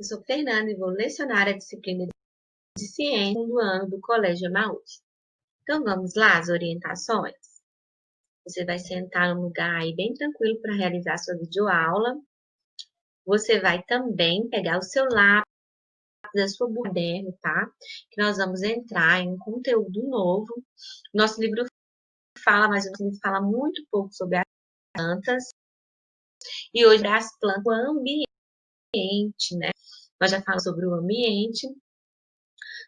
Eu sou Fernanda e vou lecionar a disciplina de Ciência do ano do Colégio Emaús. Então, vamos lá, as orientações? Você vai sentar num lugar aí bem tranquilo para realizar a sua videoaula. Você vai também pegar o seu lápis, a sua caderno, tá? Que nós vamos entrar em um conteúdo novo. Nosso livro fala, mas o nosso livro fala muito pouco sobre as plantas. E hoje as plantas, o ambiente, né? Nós já falamos sobre o ambiente.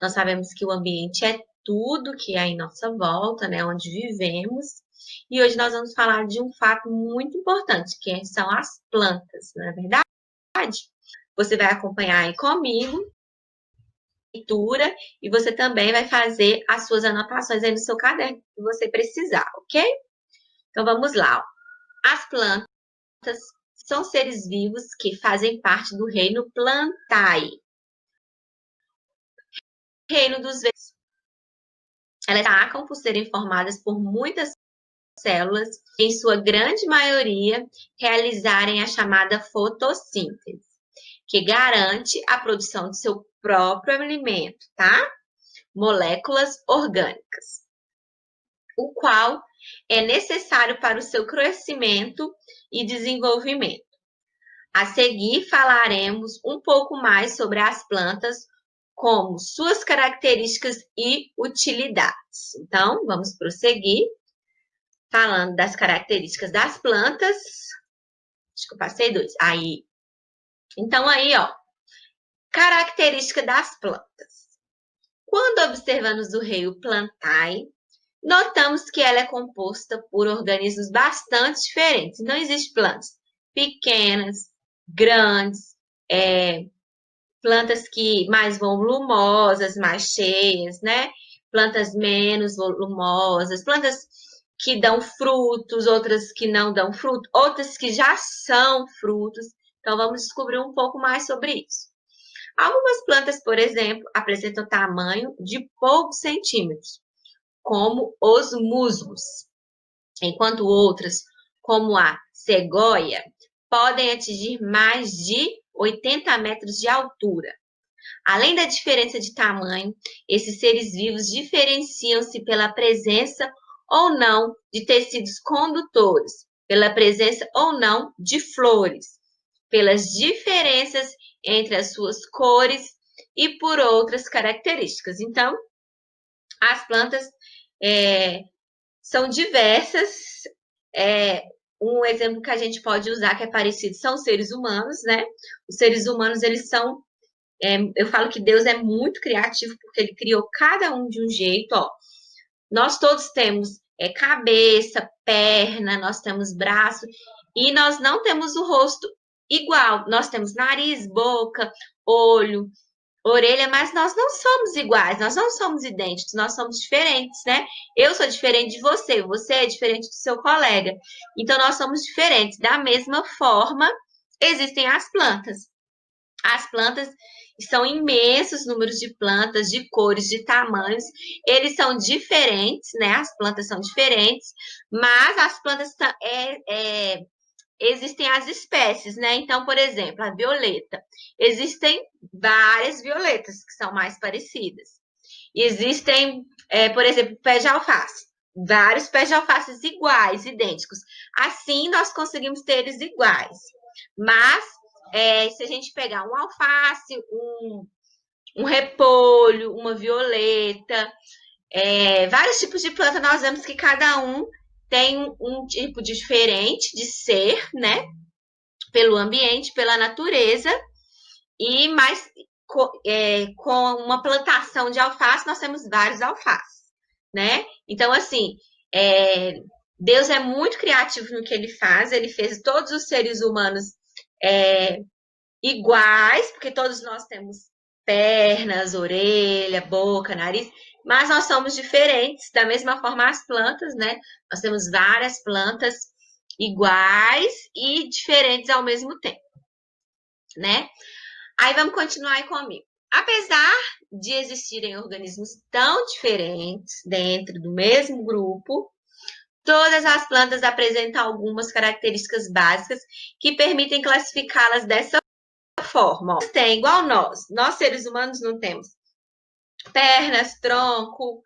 Nós sabemos que o ambiente é tudo que há em nossa volta, né? Onde vivemos. E hoje nós vamos falar de um fato muito importante, que são as plantas, não é verdade? Você vai acompanhar aí comigo a leitura e você também vai fazer as suas anotações aí no seu caderno que você precisar, ok? Então vamos lá. As plantas são seres vivos que fazem parte do reino Plantae. Reino dos verdes. Elas destacam por serem formadas por muitas células, em sua grande maioria, realizarem a chamada fotossíntese, que garante a produção de seu próprio alimento, tá? Moléculas orgânicas, o qual é necessário para o seu crescimento e desenvolvimento. A seguir, falaremos um pouco mais sobre as plantas, como suas características e utilidades. Então, vamos prosseguir falando das características das plantas. Acho que eu passei dois. Aí. Então, aí, ó. Característica das plantas. Quando observamos o reino Plantae, notamos que ela é composta por organismos bastante diferentes. Então, existem plantas pequenas, grandes, plantas que mais volumosas, mais cheias, né? Plantas menos volumosas, plantas que dão frutos, outras que não dão fruto, outras que já são frutos. Então, vamos descobrir um pouco mais sobre isso. Algumas plantas, por exemplo, apresentam tamanho de poucos centímetros, como os musgos, enquanto outras, como a cegonha, podem atingir mais de 80 metros de altura. Além da diferença de tamanho, esses seres vivos diferenciam-se pela presença ou não de tecidos condutores, pela presença ou não de flores, pelas diferenças entre as suas cores e por outras características. Então, as plantas são diversas. Um exemplo que a gente pode usar que é parecido são os seres humanos, né? Os seres humanos, eles são eu falo que Deus é muito criativo porque Ele criou cada um de um jeito, ó. Nós todos temos cabeça, perna, nós temos braço e nós não temos o rosto igual. Nós temos nariz, boca, olho, orelha, mas nós não somos iguais, nós não somos idênticos, nós somos diferentes, né? Eu sou diferente de você, você é diferente do seu colega. Então, nós somos diferentes. Da mesma forma, existem as plantas. As plantas são imensos números de plantas, de cores, de tamanhos. Eles são diferentes, né? As plantas são diferentes, mas as plantas existem as espécies, né? Então, por exemplo, a violeta. Existem várias violetas que são mais parecidas. Existem, por exemplo, pé de alface. Vários pés de alface iguais, idênticos. Assim, nós conseguimos ter eles iguais. Mas se a gente pegar um alface, um repolho, uma violeta, vários tipos de planta, nós vemos que cada um tem um tipo diferente de ser, né? Pelo ambiente, pela natureza, e mais com uma plantação de alface, nós temos vários alfaces, né? Então, assim, Deus é muito criativo no que Ele faz, Ele fez todos os seres humanos iguais, porque todos nós temos pernas, orelha, boca, nariz, mas nós somos diferentes, da mesma forma as plantas, né? Nós temos várias plantas iguais e diferentes ao mesmo tempo, né? Aí vamos continuar aí comigo. Apesar de existirem organismos tão diferentes dentro do mesmo grupo, todas as plantas apresentam algumas características básicas que permitem classificá-las dessa forma. Ó. Tem igual nós seres humanos não temos pernas, tronco,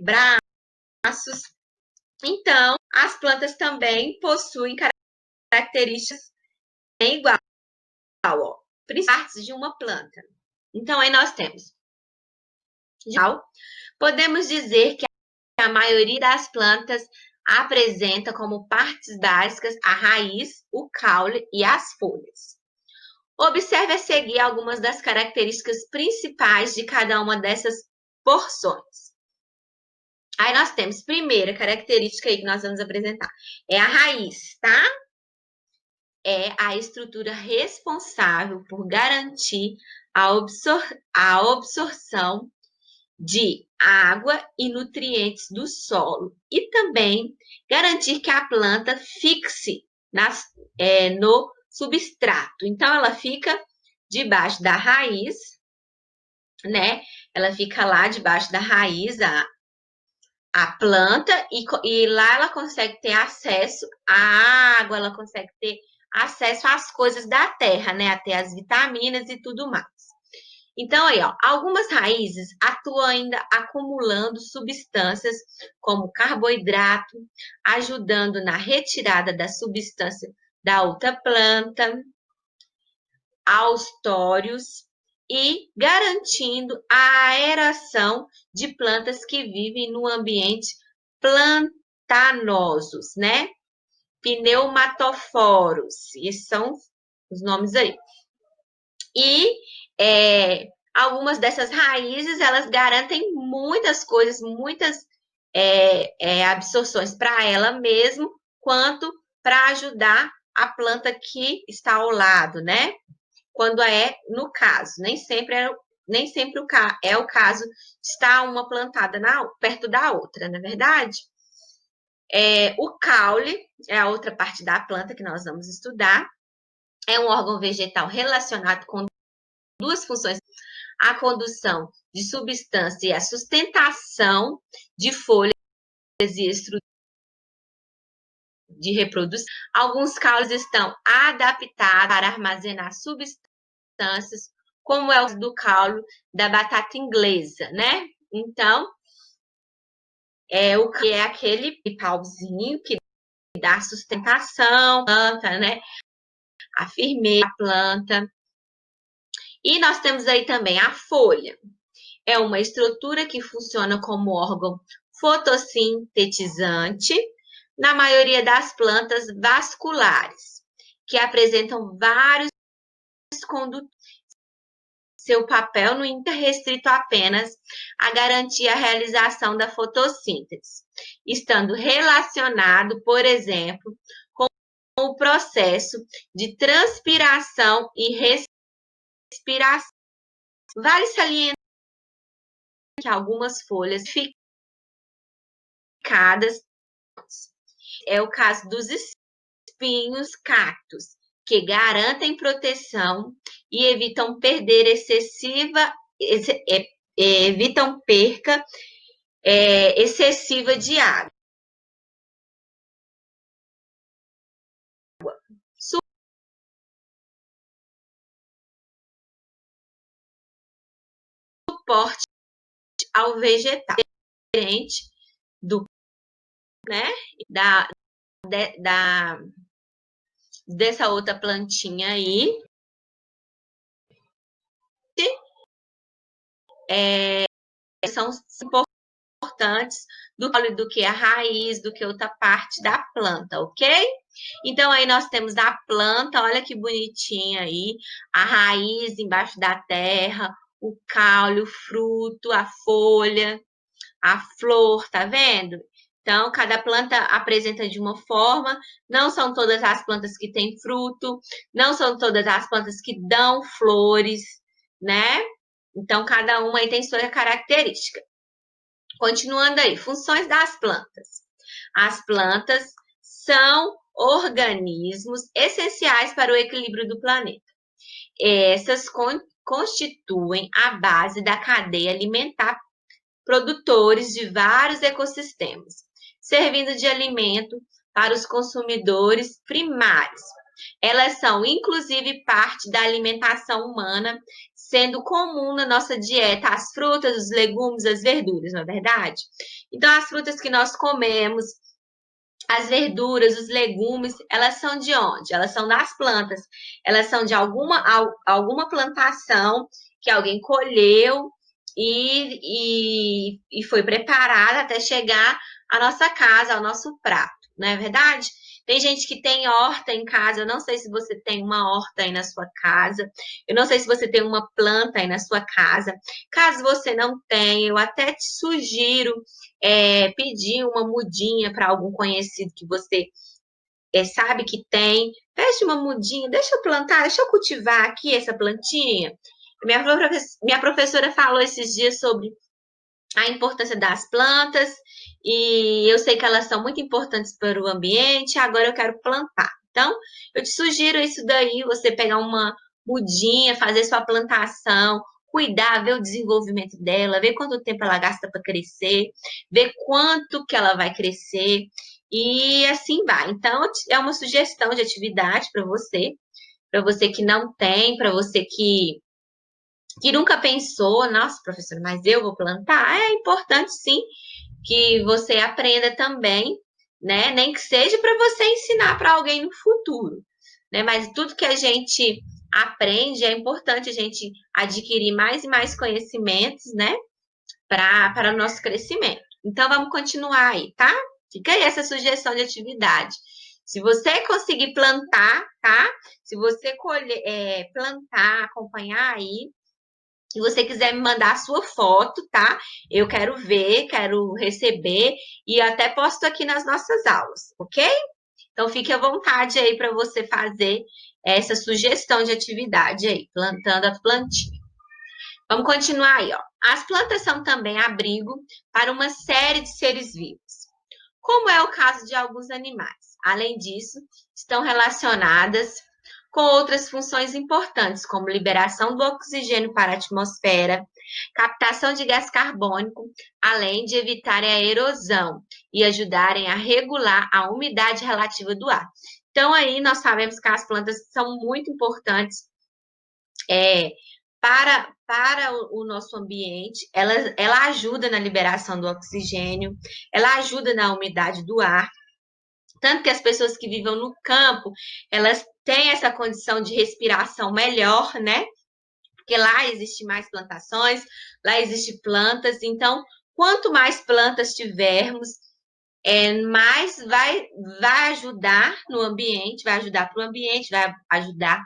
braços. Então, as plantas também possuem características igual, ó, partes de uma planta. Então, aí nós temos. Podemos dizer que a maioria das plantas apresenta como partes básicas a raiz, o caule e as folhas. Observe a seguir algumas das características principais de cada uma dessas porções. Aí nós temos, primeira característica aí que nós vamos apresentar, é a raiz, tá? É a estrutura responsável por garantir a absorção de água e nutrientes do solo e também garantir que a planta fixe no substrato. Então, ela fica debaixo da raiz, né? Ela fica lá debaixo da raiz, a planta, e lá ela consegue ter acesso à água, ela consegue ter acesso às coisas da terra, né? Até as vitaminas e tudo mais. Então, aí, ó, algumas raízes atuam ainda acumulando substâncias como carboidrato, ajudando na retirada da substância da outra planta, austórios e garantindo a aeração de plantas que vivem no ambiente plantanosos, né? Pneumatoforos, esses são os nomes aí. E algumas dessas raízes, elas garantem muitas coisas, muitas absorções para ela mesmo, quanto para ajudar a planta que está ao lado, né? Quando no caso, nem sempre é o caso de estar uma plantada perto da outra, não é verdade? O caule é a outra parte da planta que nós vamos estudar. É um órgão vegetal relacionado com duas funções: a condução de substância e a sustentação de folhas e estruturas de reprodução. Alguns caules estão adaptados para armazenar substâncias, como é o do caule da batata inglesa, né? Então, o que é aquele pauzinho que dá sustentação à planta, né? A firmeza da planta. E nós temos aí também a folha. É uma estrutura que funciona como órgão fotossintetizante na maioria das plantas vasculares, que apresentam vários condutores. Seu papel não é restrito apenas a garantir a realização da fotossíntese, estando relacionado, por exemplo, com o processo de transpiração e respiração. Vale salientar que algumas folhas ficadas é o caso dos espinhos cactos, que garantem proteção e evitam perca excessiva de água. Suporte ao vegetal, diferente do, né, dessa outra plantinha aí, são importantes do que a raiz, do que outra parte da planta, ok? Então, aí nós temos a planta, olha que bonitinha aí, a raiz embaixo da terra, o caule, o fruto, a folha, a flor, tá vendo? Então, cada planta apresenta de uma forma, não são todas as plantas que têm fruto, não são todas as plantas que dão flores, né? Então, cada uma aí tem sua característica. Continuando aí, funções das plantas. As plantas são organismos essenciais para o equilíbrio do planeta. Essas constituem a base da cadeia alimentar, produtores de vários ecossistemas, servindo de alimento para os consumidores primários. Elas são, inclusive, parte da alimentação humana, sendo comum na nossa dieta as frutas, os legumes, as verduras, não é verdade? Então, as frutas que nós comemos, as verduras, os legumes, elas são de onde? Elas são das plantas. Elas são de alguma plantação que alguém colheu e foi preparada até chegar à nossa casa, ao nosso prato, não é verdade? Tem gente que tem horta em casa, eu não sei se você tem uma horta aí na sua casa, eu não sei se você tem uma planta aí na sua casa. Caso você não tenha, eu até te sugiro pedir uma mudinha para algum conhecido que você sabe que tem. Pede uma mudinha, deixa eu plantar, deixa eu cultivar aqui essa plantinha. Minha professora falou esses dias sobre a importância das plantas e eu sei que elas são muito importantes para o ambiente, agora eu quero plantar. Então, eu te sugiro isso daí, você pegar uma mudinha, fazer sua plantação, cuidar, ver o desenvolvimento dela, ver quanto tempo ela gasta para crescer, ver quanto que ela vai crescer e assim vai. Então, é uma sugestão de atividade para você que não tem, para você que nunca pensou, nossa, professora, mas eu vou plantar? É importante sim que você aprenda também, né? Nem que seja para você ensinar para alguém no futuro, né? Mas tudo que a gente aprende é importante a gente adquirir mais e mais conhecimentos, né? Para o nosso crescimento. Então vamos continuar aí, tá? Fica aí essa sugestão de atividade. Se você conseguir plantar, tá? Se você plantar, acompanhar aí, se você quiser me mandar a sua foto, tá? Eu quero ver, quero receber e até posto aqui nas nossas aulas, ok? Então fique à vontade aí para você fazer essa sugestão de atividade aí, plantando a plantinha. Vamos continuar aí, ó. As plantas são também abrigo para uma série de seres vivos, como é o caso de alguns animais. Além disso, estão relacionadas com outras funções importantes, como liberação do oxigênio para a atmosfera, captação de gás carbônico, além de evitarem a erosão e ajudarem a regular a umidade relativa do ar. Então, aí nós sabemos que as plantas são muito importantes para o nosso ambiente, ela ajuda na liberação do oxigênio, ela ajuda na umidade do ar, tanto que as pessoas que vivem no campo, elas têm essa condição de respiração melhor, né? Porque lá existe mais plantações, lá existe plantas, então quanto mais plantas tivermos, mais vai ajudar no ambiente, vai ajudar para o ambiente, vai ajudar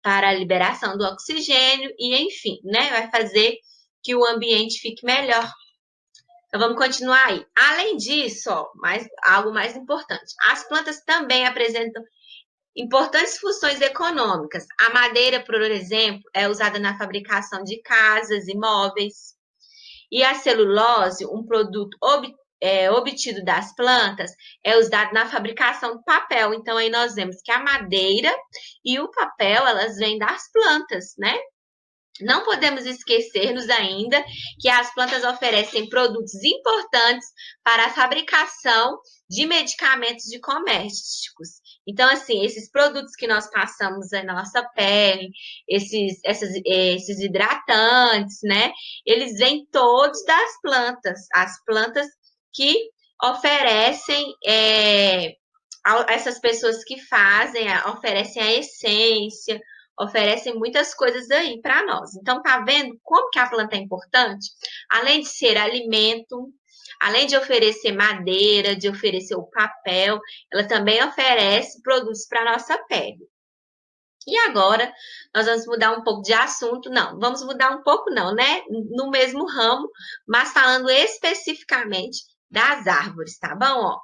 para a liberação do oxigênio e, enfim, né, vai fazer que o ambiente fique melhor. Então, vamos continuar aí. Além disso, ó, algo mais importante, as plantas também apresentam importantes funções econômicas. A madeira, por exemplo, é usada na fabricação de casas e móveis. E a celulose, um produto obtido das plantas, é usado na fabricação do papel. Então, aí nós vemos que a madeira e o papel, elas vêm das plantas, né? Não podemos esquecer-nos ainda que as plantas oferecem produtos importantes para a fabricação de medicamentos de comésticos. Então, assim, esses produtos que nós passamos na nossa pele, esses hidratantes, né? Eles vêm todos das plantas. As plantas que oferecem essas pessoas que fazem, oferecem a essência, oferecem muitas coisas aí para nós. Então, tá vendo como que a planta é importante? Além de ser alimento, além de oferecer madeira, de oferecer o papel, ela também oferece produtos para a nossa pele. E agora, nós vamos mudar um pouco de assunto. Não, vamos mudar um pouco não, né? No mesmo ramo, mas falando especificamente das árvores, tá bom? Ó,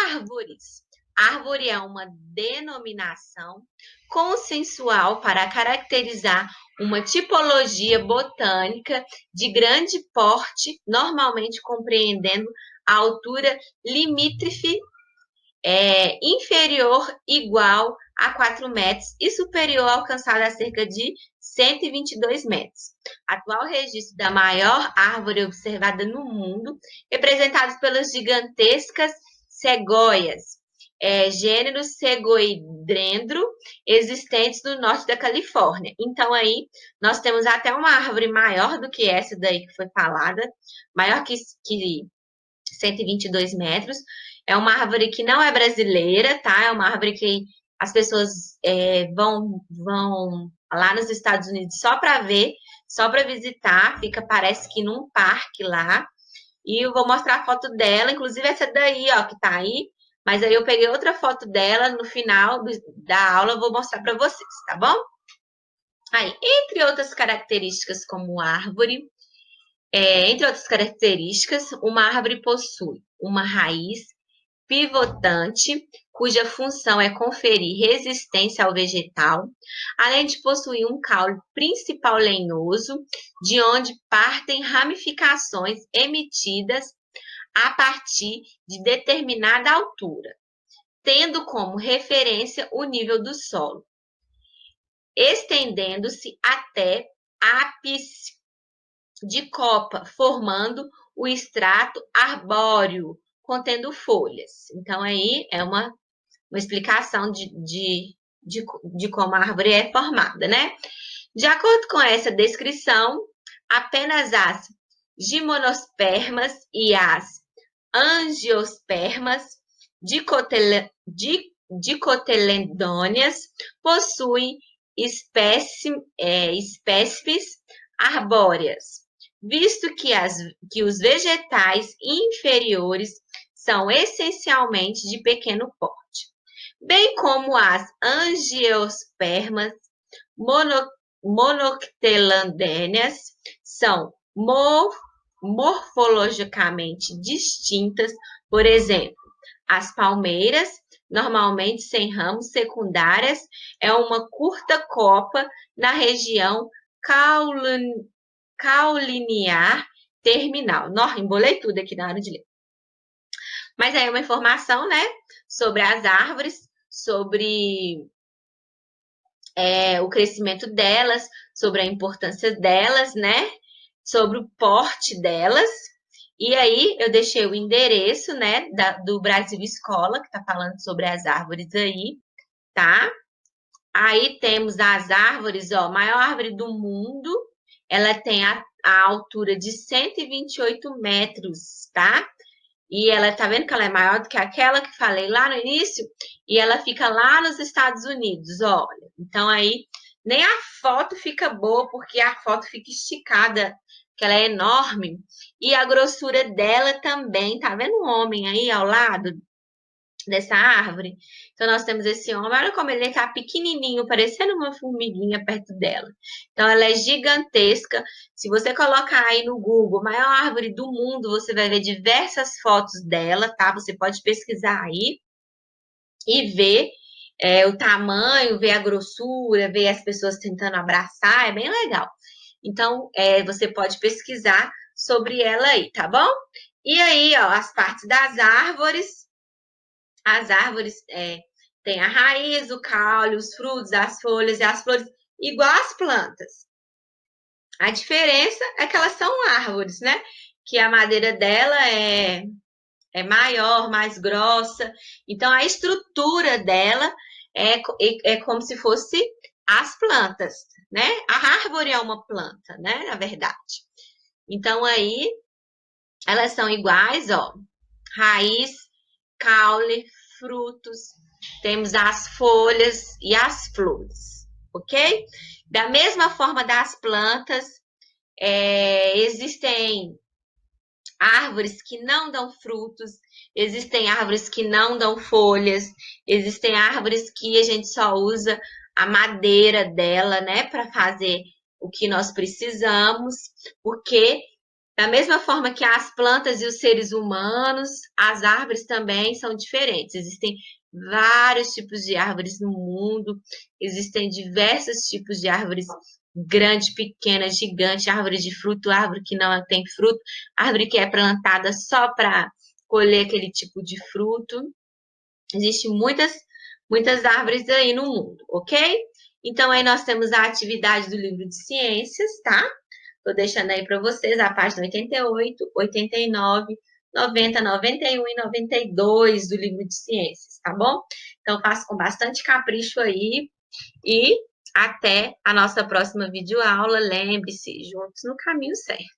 árvores. Árvore é uma denominação consensual para caracterizar uma tipologia botânica de grande porte, normalmente compreendendo a altura limítrofe inferior igual a 4 metros e superior alcançada a cerca de 122 metros. Atual registro da maior árvore observada no mundo, representado pelas gigantescas cegonhas. gênero Seguidrendro, existentes no norte da Califórnia. Então, aí, nós temos até uma árvore maior do que essa daí que foi falada, maior que 122 metros. É uma árvore que não é brasileira, tá? É uma árvore que as pessoas vão lá nos Estados Unidos só para ver, só para visitar. Fica, parece que num parque lá. E eu vou mostrar a foto dela, inclusive essa daí, ó, que tá aí. Mas aí eu peguei outra foto dela no final da aula, eu vou mostrar para vocês, tá bom? Aí, entre outras características como árvore, entre outras características, uma árvore possui uma raiz pivotante, cuja função é conferir resistência ao vegetal, além de possuir um caule principal lenhoso, de onde partem ramificações emitidas a partir de determinada altura, tendo como referência o nível do solo, estendendo-se até ápice de copa, formando o extrato arbóreo, contendo folhas. Então, aí é uma explicação de como a árvore é formada, né? De acordo com essa descrição, apenas as gimnospermas e as angiospermas dicotiledôneas possuem espécies arbóreas, visto que os vegetais inferiores são essencialmente de pequeno porte, bem como as angiospermas monocotiledôneas são morfologicamente distintas. Por exemplo, as palmeiras, normalmente sem ramos secundárias, é uma curta copa na região caulinear terminal. Nossa, embolei tudo aqui na hora de ler. Mas aí é uma informação, né, sobre as árvores, sobre o crescimento delas, sobre a importância delas, né, sobre o porte delas. E aí eu deixei o endereço, né, do Brasil Escola, que tá falando sobre as árvores aí, tá? Aí temos as árvores, ó, maior árvore do mundo, ela tem a altura de 128 metros, tá? E ela, tá vendo que ela é maior do que aquela que falei lá no início? E ela fica lá nos Estados Unidos, olha. Então aí, nem a foto fica boa, porque a foto fica esticada, que ela é enorme. E a grossura dela também, tá vendo um homem aí ao lado dessa árvore? Então, nós temos esse homem, olha como ele tá pequenininho, parecendo uma formiguinha perto dela. Então, ela é gigantesca. Se você colocar aí no Google, maior árvore do mundo, você vai ver diversas fotos dela, tá? Você pode pesquisar aí e ver o tamanho, ver a grossura, ver as pessoas tentando abraçar, é bem legal. Então, você pode pesquisar sobre ela aí, tá bom? E aí, ó, as partes das árvores. As árvores têm a raiz, o caule, os frutos, as folhas e as flores, igual as plantas. A diferença é que elas são árvores, né? Que a madeira dela é maior, mais grossa. Então, a estrutura dela é como se fosse as plantas, né? A árvore é uma planta, né? Na verdade. Então, aí, elas são iguais, ó. Raiz, caule, frutos, temos as folhas e as flores, ok? Da mesma forma das plantas, existem árvores que não dão frutos, existem árvores que não dão folhas, existem árvores que a gente só usa a madeira dela, né, para fazer o que nós precisamos, porque da mesma forma que as plantas e os seres humanos, as árvores também são diferentes. Existem vários tipos de árvores no mundo, existem diversos tipos de árvores, grande, pequena, gigante, árvore de fruto, árvore que não tem fruto, árvore que é plantada só para colher aquele tipo de fruto. Existem muitas árvores aí no mundo, ok? Então, aí nós temos a atividade do livro de ciências, tá? Estou deixando aí para vocês a página 88, 89, 90, 91 e 92 do livro de ciências, tá bom? Então, faça com bastante capricho aí e até a nossa próxima videoaula. Lembre-se, juntos no caminho certo.